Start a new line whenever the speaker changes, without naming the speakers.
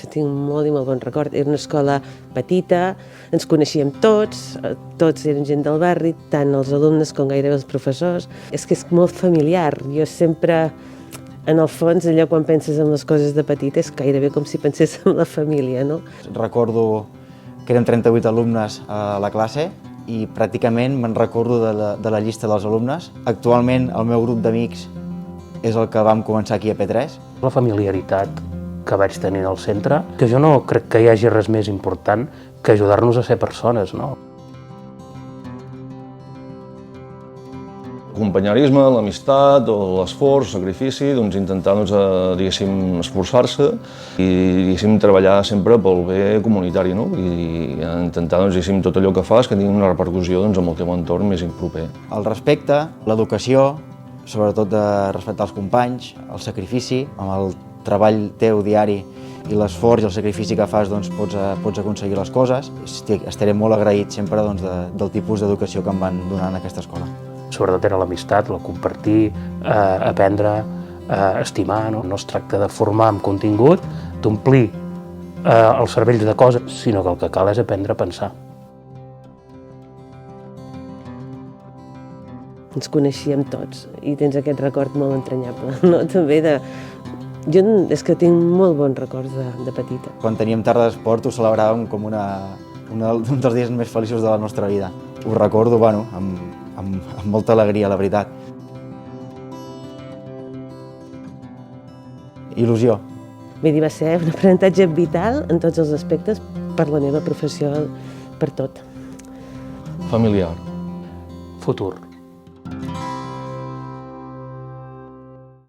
Jo tinc molt i molt bon record. Era una escola petita, ens coneixíem tots, tots eren gent del barri, tant els alumnes com gairebé els professors. És que és molt familiar. Jo sempre, en el fons, allò quan penses en les coses de petit és gairebé com si pensés en la família, no?
Recordo que eren 38 alumnes a la classe i pràcticament me'n recordo de la llista dels alumnes. Actualment el meu grup d'amics és el que vam començar aquí a P3.
La familiaritat que vaig tenir al centre, que jo no crec que hi hagi res més important que ajudar-nos a ser persones, no?
El companyerisme, l'amistat, l'esforç, el sacrifici, doncs intentar, diguéssim, esforçar-se i, diguéssim, treballar sempre pel bé comunitari, no? I intentar, diguéssim, tot allò que fas que tingui una repercussió amb el teu entorn més proper.
El respecte, l'educació, sobretot de respectar els companys, el sacrifici, amb el treball teu diari i l'esforç i el sacrifici que fas pots aconseguir les coses. Estaré molt agraït sempre del tipus d'educació que em van donar en aquesta escola.
Sobretot era l'amistat, el compartir, aprendre, estimar. No es tracta de formar amb contingut, d'omplir els cervells de coses, sinó que el que cal és aprendre a pensar.
Ens coneixíem tots i tens aquest record molt entranyable, no? També de... Jo és que tinc molt bons records de petita.
Quan teníem tarda d'esport ho celebràvem com un dels dies més feliços de la nostra vida. Ho recordo, bueno, amb molta alegria, la veritat. Il·lusió.
Vull dir, va ser un aprenentatge vital en tots els aspectes per la meva professió, per tot.
Familiar.
Futur.